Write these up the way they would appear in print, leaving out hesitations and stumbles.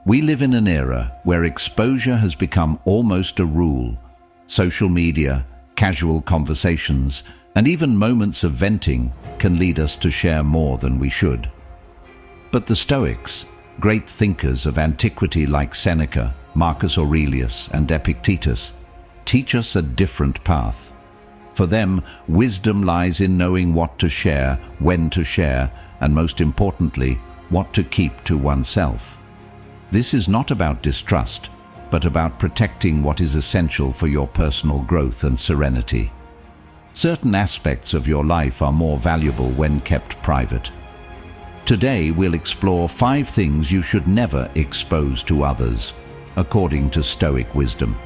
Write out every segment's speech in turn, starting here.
We live in an era where exposure has become almost a rule. Social media, casual conversations, and even moments of venting can lead us to share more than we should. But the Stoics, great thinkers of antiquity like Seneca, Marcus Aurelius, and Epictetus, teach us a different path. For them, wisdom lies in knowing what to share, when to share, and most importantly, what to keep to oneself. This is not about distrust, but about protecting what is essential for your personal growth and serenity. Certain aspects of your life are more valuable when kept private. Today, we'll explore 5 things you should never expose to others, according to Stoic wisdom.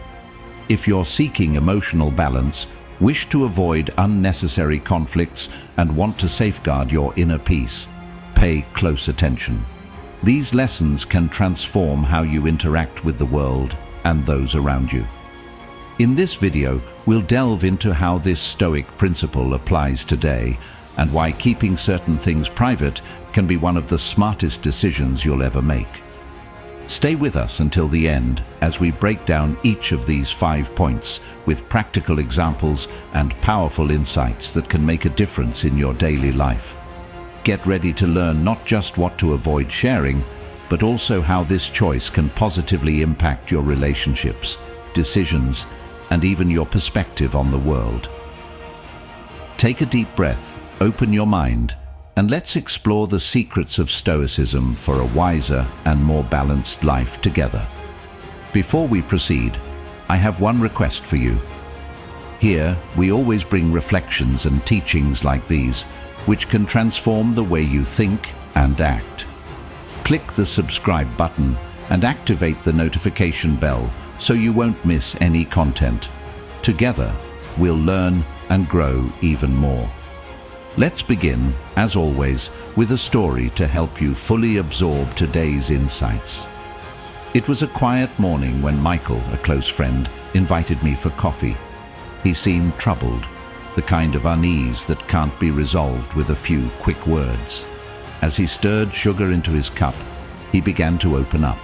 If you're seeking emotional balance, wish to avoid unnecessary conflicts, and want to safeguard your inner peace, pay close attention. These lessons can transform how you interact with the world and those around you. In this video, we'll delve into how this Stoic principle applies today and why keeping certain things private can be one of the smartest decisions you'll ever make. Stay with us until the end as we break down each of these 5 points with practical examples and powerful insights that can make a difference in your daily life. Get ready to learn not just what to avoid sharing, but also how this choice can positively impact your relationships, decisions, and even your perspective on the world. Take a deep breath, open your mind, and let's explore the secrets of Stoicism for a wiser and more balanced life together. Before we proceed, I have one request for you. Here, we always bring reflections and teachings like these, which can transform the way you think and act. Click the subscribe button and activate the notification bell so you won't miss any content. Together, we'll learn and grow even more. Let's begin, as always, with a story to help you fully absorb today's insights. It was a quiet morning when Michael, a close friend, invited me for coffee. He seemed troubled, the kind of unease that can't be resolved with a few quick words. As he stirred sugar into his cup, he began to open up.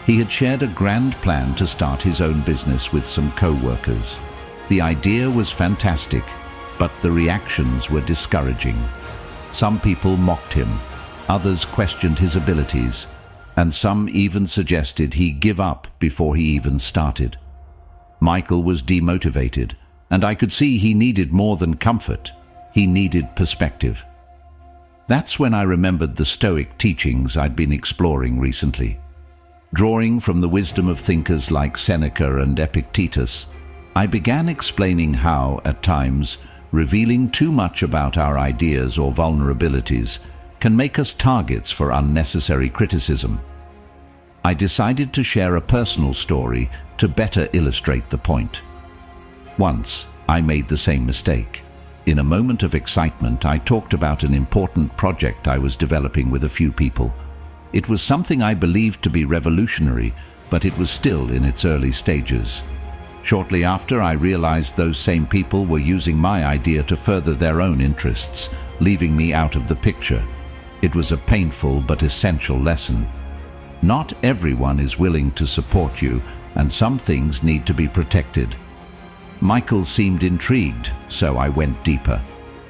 He had shared a grand plan to start his own business with some co-workers. The idea was fantastic, but the reactions were discouraging. Some people mocked him, others questioned his abilities, and some even suggested he give up before he even started. Michael was demotivated, and I could see he needed more than comfort. He needed perspective. That's when I remembered the Stoic teachings I'd been exploring recently. Drawing from the wisdom of thinkers like Seneca and Epictetus, I began explaining how, at times, revealing too much about our ideas or vulnerabilities can make us targets for unnecessary criticism. I decided to share a personal story to better illustrate the point. Once, I made the same mistake. In a moment of excitement, I talked about an important project I was developing with a few people. It was something I believed to be revolutionary, but it was still in its early stages. Shortly after, I realized those same people were using my idea to further their own interests, leaving me out of the picture. It was a painful but essential lesson. Not everyone is willing to support you, and some things need to be protected. Michael seemed intrigued, so I went deeper.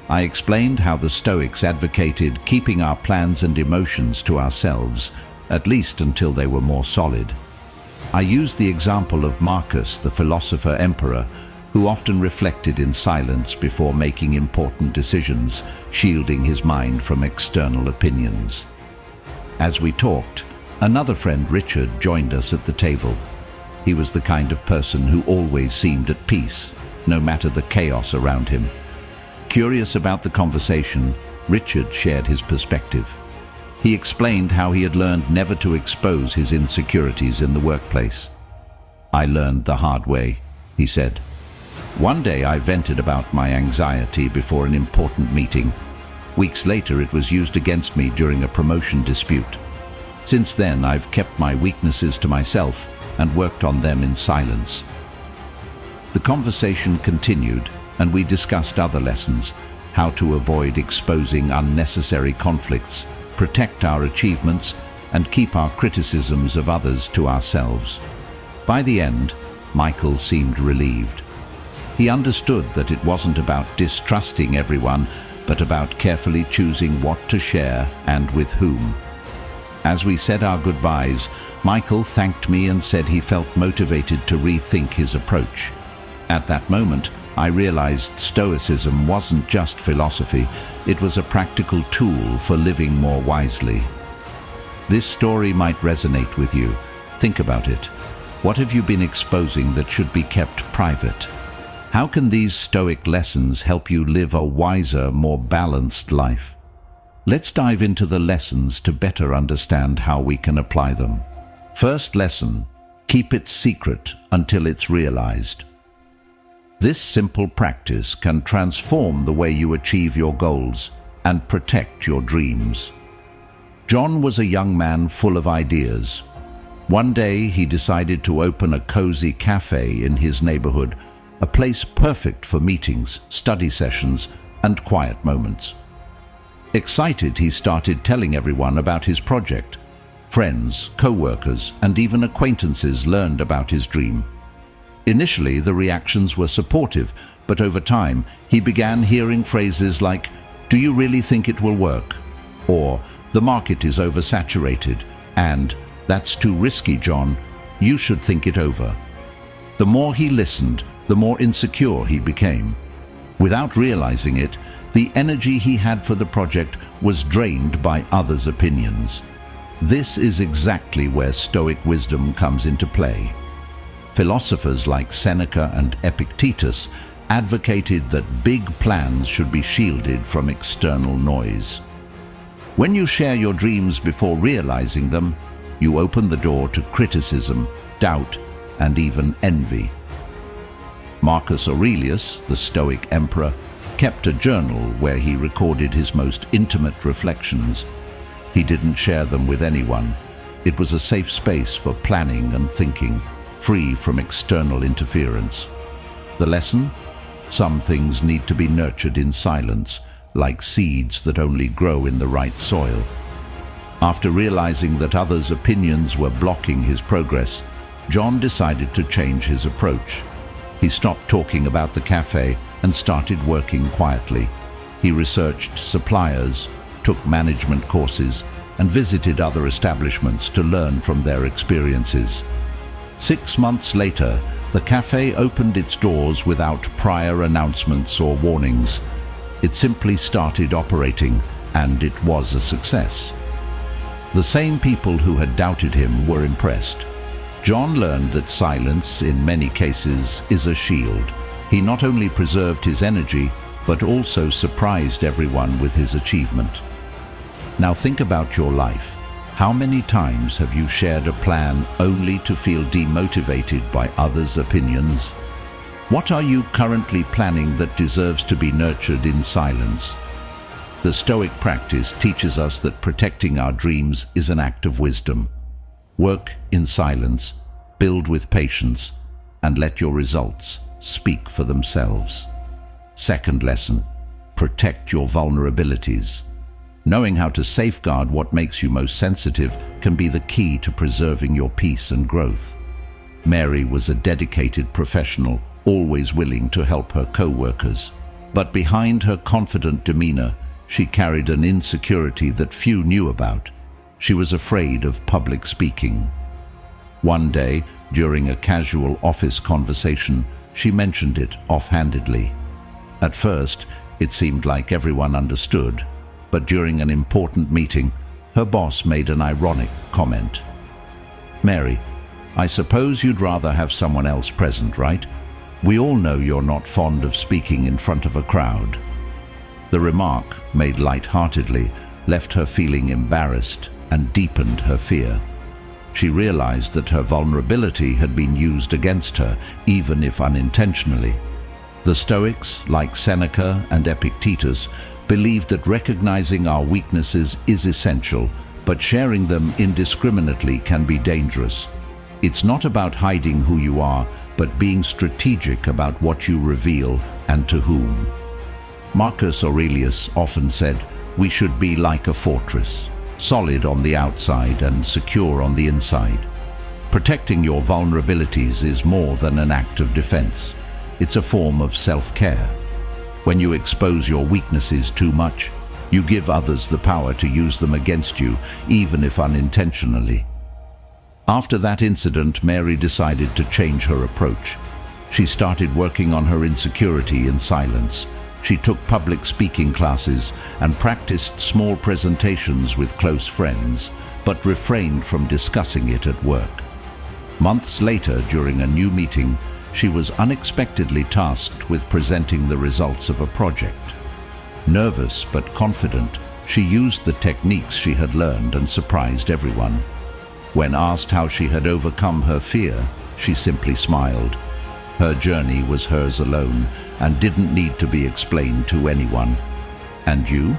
I explained how the Stoics advocated keeping our plans and emotions to ourselves, at least until they were more solid. I used the example of Marcus, the philosopher-emperor, who often reflected in silence before making important decisions, shielding his mind from external opinions. As we talked, another friend, Richard, joined us at the table. He was the kind of person who always seemed at peace, no matter the chaos around him. Curious about the conversation, Richard shared his perspective. He explained how he had learned never to expose his insecurities in the workplace. "I learned the hard way," he said. "One day I vented about my anxiety before an important meeting. Weeks later it was used against me during a promotion dispute. Since then I've kept my weaknesses to myself and worked on them in silence." The conversation continued, and we discussed other lessons, how to avoid exposing unnecessary conflicts, protect our achievements, and keep our criticisms of others to ourselves. By the end, Michael seemed relieved. He understood that it wasn't about distrusting everyone, but about carefully choosing what to share and with whom. As we said our goodbyes, Michael thanked me and said he felt motivated to rethink his approach. At that moment, I realized Stoicism wasn't just philosophy, it was a practical tool for living more wisely. This story might resonate with you. Think about it. What have you been exposing that should be kept private? How can these Stoic lessons help you live a wiser, more balanced life? Let's dive into the lessons to better understand how we can apply them. First lesson: keep it secret until it's realized. This simple practice can transform the way you achieve your goals and protect your dreams. John was a young man full of ideas. One day he decided to open a cozy cafe in his neighborhood, a place perfect for meetings, study sessions, and quiet moments. Excited, he started telling everyone about his project. Friends, co-workers, and even acquaintances learned about his dream. Initially, the reactions were supportive, but over time, he began hearing phrases like, "Do you really think it will work?" Or, "The market is oversaturated," and, "That's too risky, John. You should think it over." The more he listened, the more insecure he became. Without realizing it, the energy he had for the project was drained by others' opinions. This is exactly where Stoic wisdom comes into play. Philosophers like Seneca and Epictetus advocated that big plans should be shielded from external noise. When you share your dreams before realizing them, you open the door to criticism, doubt, and even envy. Marcus Aurelius, the Stoic emperor, kept a journal where he recorded his most intimate reflections. He didn't share them with anyone. It was a safe space for planning and thinking, free from external interference. The lesson? Some things need to be nurtured in silence, like seeds that only grow in the right soil. After realizing that others' opinions were blocking his progress, John decided to change his approach. He stopped talking about the cafe and started working quietly. He researched suppliers, took management courses, and visited other establishments to learn from their experiences. 6 months later, the cafe opened its doors without prior announcements or warnings. It simply started operating, and it was a success. The same people who had doubted him were impressed. John learned that silence, in many cases, is a shield. He not only preserved his energy, but also surprised everyone with his achievement. Now think about your life. How many times have you shared a plan only to feel demotivated by others' opinions? What are you currently planning that deserves to be nurtured in silence? The Stoic practice teaches us that protecting our dreams is an act of wisdom. Work in silence, build with patience, and let your results speak for themselves. Second lesson: protect your vulnerabilities. Knowing how to safeguard what makes you most sensitive can be the key to preserving your peace and growth. Mary was a dedicated professional, always willing to help her co-workers. But behind her confident demeanor, she carried an insecurity that few knew about. She was afraid of public speaking. One day, during a casual office conversation, she mentioned it offhandedly. At first, it seemed like everyone understood, but during an important meeting, her boss made an ironic comment. "Mary, I suppose you'd rather have someone else present, right? We all know you're not fond of speaking in front of a crowd." The remark, made light-heartedly, left her feeling embarrassed and deepened her fear. She realized that her vulnerability had been used against her, even if unintentionally. The Stoics, like Seneca and Epictetus, believed that recognizing our weaknesses is essential, but sharing them indiscriminately can be dangerous. It's not about hiding who you are, but being strategic about what you reveal and to whom. Marcus Aurelius often said, "We should be like a fortress." solid on the outside and secure on the inside. Protecting your vulnerabilities is more than an act of defense. It's a form of self-care. When you expose your weaknesses too much, you give others the power to use them against you, even if unintentionally. After that incident, Mary decided to change her approach. She started working on her insecurity in silence. She took public speaking classes and practiced small presentations with close friends, but refrained from discussing it at work. Months later, during a new meeting, she was unexpectedly tasked with presenting the results of a project. Nervous but confident, she used the techniques she had learned and surprised everyone. When asked how she had overcome her fear, she simply smiled. Her journey was hers alone and didn't need to be explained to anyone. And you?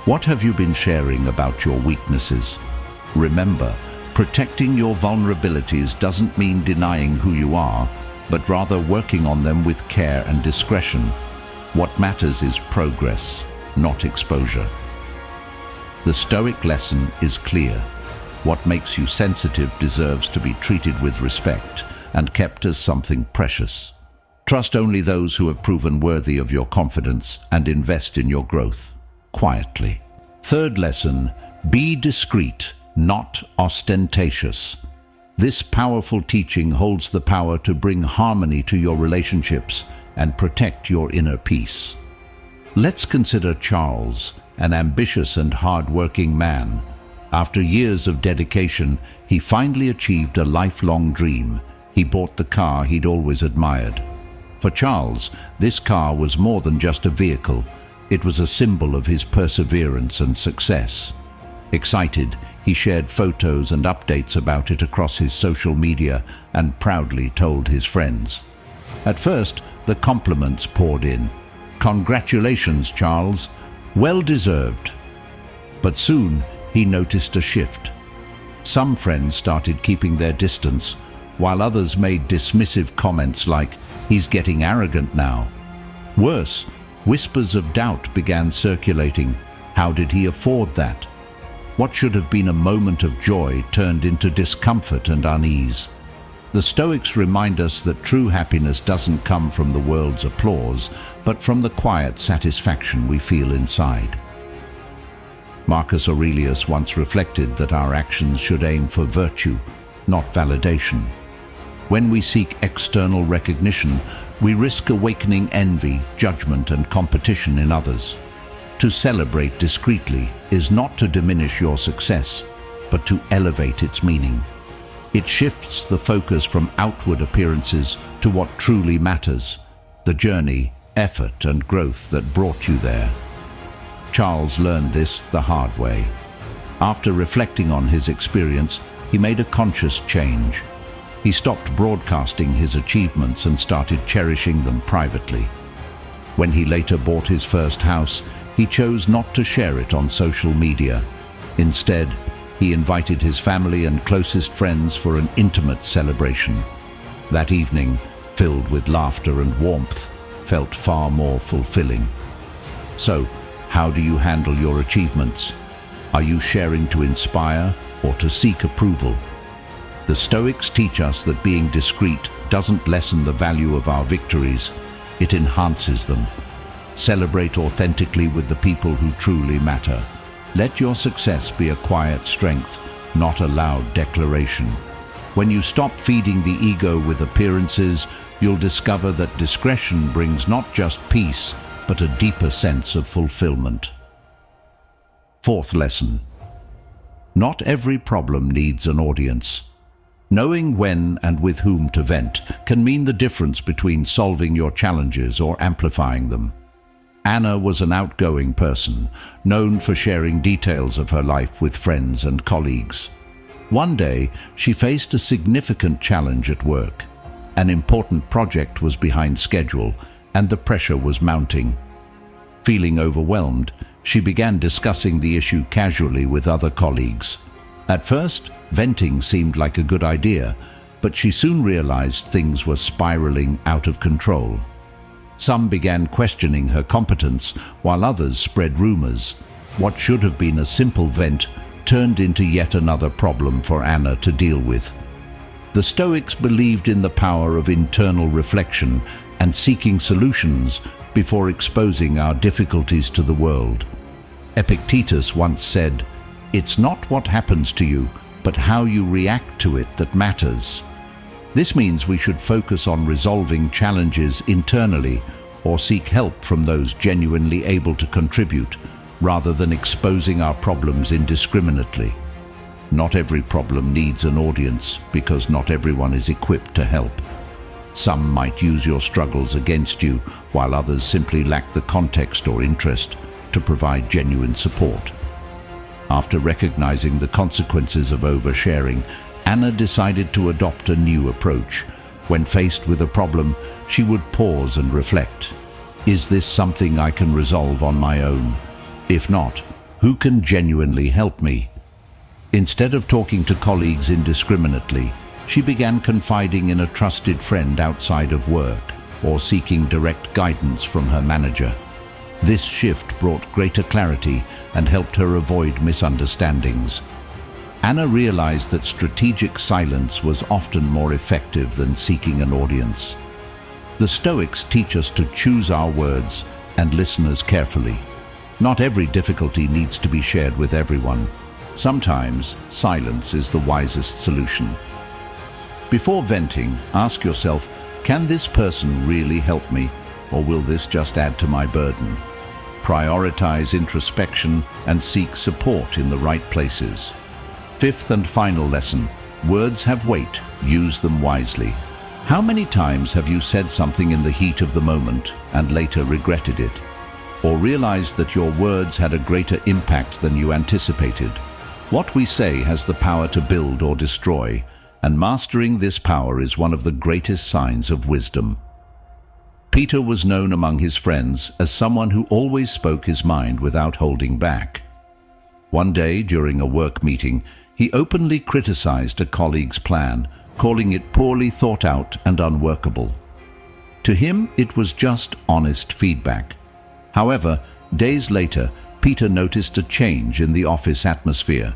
What have you been sharing about your weaknesses? Remember, protecting your vulnerabilities doesn't mean denying who you are, but rather working on them with care and discretion. What matters is progress, not exposure. The Stoic lesson is clear. What makes you sensitive deserves to be treated with respect and kept as something precious. Trust only those who have proven worthy of your confidence and invest in your growth, quietly. Third lesson, be discreet, not ostentatious. This powerful teaching holds the power to bring harmony to your relationships and protect your inner peace. Let's consider Charles, an ambitious and hard-working man. After years of dedication, he finally achieved a lifelong dream. He bought the car he'd always admired. For Charles, this car was more than just a vehicle. It was a symbol of his perseverance and success. Excited, he shared photos and updates about it across his social media and proudly told his friends. At first, the compliments poured in. "Congratulations, Charles. Well deserved." But soon, he noticed a shift. Some friends started keeping their distance, while others made dismissive comments like, "He's getting arrogant now." Worse, whispers of doubt began circulating. How did he afford that? What should have been a moment of joy turned into discomfort and unease. The Stoics remind us that true happiness doesn't come from the world's applause, but from the quiet satisfaction we feel inside. Marcus Aurelius once reflected that our actions should aim for virtue, not validation. When we seek external recognition, we risk awakening envy, judgment, and competition in others. To celebrate discreetly is not to diminish your success, but to elevate its meaning. It shifts the focus from outward appearances to what truly matters, the journey, effort, and growth that brought you there. Charles learned this the hard way. After reflecting on his experience, he made a conscious change. He stopped broadcasting his achievements and started cherishing them privately. When he later bought his first house, he chose not to share it on social media. Instead, he invited his family and closest friends for an intimate celebration. That evening, filled with laughter and warmth, felt far more fulfilling. So, how do you handle your achievements? Are you sharing to inspire or to seek approval? The Stoics teach us that being discreet doesn't lessen the value of our victories, it enhances them. Celebrate authentically with the people who truly matter. Let your success be a quiet strength, not a loud declaration. When you stop feeding the ego with appearances, you'll discover that discretion brings not just peace, but a deeper sense of fulfillment. Fourth lesson. Not every problem needs an audience. Knowing when and with whom to vent can mean the difference between solving your challenges or amplifying them. Anna was an outgoing person, known for sharing details of her life with friends and colleagues. One day, she faced a significant challenge at work. An important project was behind schedule, and the pressure was mounting. Feeling overwhelmed, she began discussing the issue casually with other colleagues. At first, venting seemed like a good idea, but she soon realized things were spiraling out of control. Some began questioning her competence, while others spread rumors. What should have been a simple vent turned into yet another problem for Anna to deal with. The Stoics believed in the power of internal reflection and seeking solutions before exposing our difficulties to the world. Epictetus once said, "It's not what happens to you, but how you react to it that matters." This means we should focus on resolving challenges internally or seek help from those genuinely able to contribute, rather than exposing our problems indiscriminately. Not every problem needs an audience because not everyone is equipped to help. Some might use your struggles against you, while others simply lack the context or interest to provide genuine support. After recognizing the consequences of oversharing, Anna decided to adopt a new approach. When faced with a problem, she would pause and reflect. Is this something I can resolve on my own? If not, who can genuinely help me? Instead of talking to colleagues indiscriminately, she began confiding in a trusted friend outside of work or seeking direct guidance from her manager. This shift brought greater clarity and helped her avoid misunderstandings. Anna realized that strategic silence was often more effective than seeking an audience. The Stoics teach us to choose our words and listeners carefully. Not every difficulty needs to be shared with everyone. Sometimes silence is the wisest solution. Before venting, ask yourself, can this person really help me, or will this just add to my burden? Prioritize introspection and seek support in the right places. Fifth and final lesson, words have weight, use them wisely. How many times have you said something in the heat of the moment and later regretted it? Or realized that your words had a greater impact than you anticipated? What we say has the power to build or destroy, and mastering this power is one of the greatest signs of wisdom. Peter was known among his friends as someone who always spoke his mind without holding back. One day, during a work meeting, he openly criticized a colleague's plan, calling it poorly thought out and unworkable. To him, it was just honest feedback. However, days later, Peter noticed a change in the office atmosphere.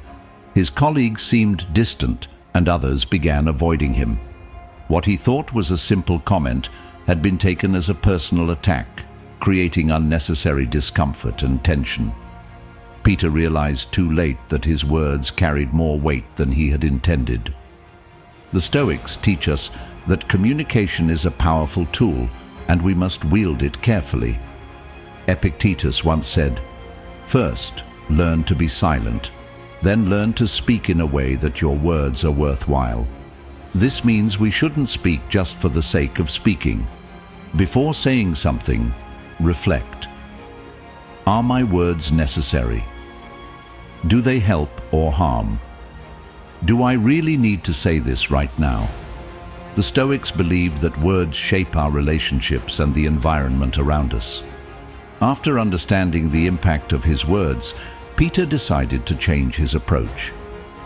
His colleagues seemed distant, and others began avoiding him. What he thought was a simple comment had been taken as a personal attack, creating unnecessary discomfort and tension. Peter realized too late that his words carried more weight than he had intended. The Stoics teach us that communication is a powerful tool, and we must wield it carefully. Epictetus once said, "First, learn to be silent, then learn to speak in a way that your words are worthwhile." This means we shouldn't speak just for the sake of speaking. Before saying something, reflect. Are my words necessary? Do they help or harm? Do I really need to say this right now? The Stoics believed that words shape our relationships and the environment around us. After understanding the impact of his words, Peter decided to change his approach.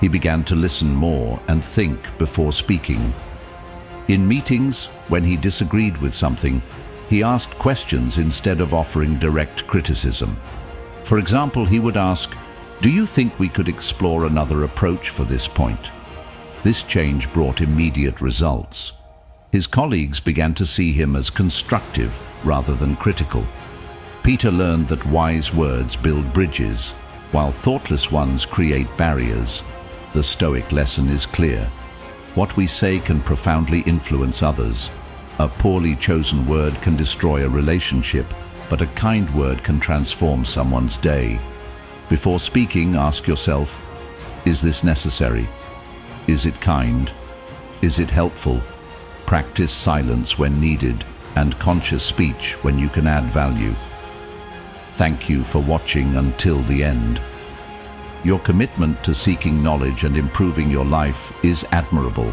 He began to listen more and think before speaking. In meetings, when he disagreed with something, he asked questions instead of offering direct criticism. For example, he would ask, "Do you think we could explore another approach for this point?" This change brought immediate results. His colleagues began to see him as constructive rather than critical. Peter learned that wise words build bridges, while thoughtless ones create barriers. The Stoic lesson is clear. What we say can profoundly influence others. A poorly chosen word can destroy a relationship, but a kind word can transform someone's day. Before speaking, ask yourself, is this necessary? Is it kind? Is it helpful? Practice silence when needed and conscious speech when you can add value. Thank you for watching until the end. Your commitment to seeking knowledge and improving your life is admirable.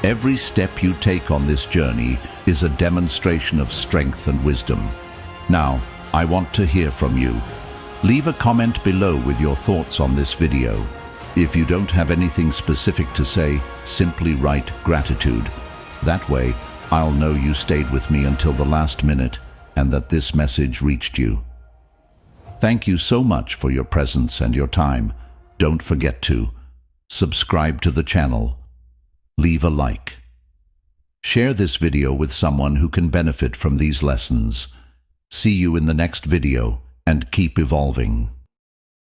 Every step you take on this journey is a demonstration of strength and wisdom. Now, I want to hear from you. Leave a comment below with your thoughts on this video. If you don't have anything specific to say, simply write gratitude. That way, I'll know you stayed with me until the last minute and that this message reached you. Thank you so much for your presence and your time. Don't forget to subscribe to the channel, leave a like. Share this video with someone who can benefit from these lessons. See you in the next video, and keep evolving.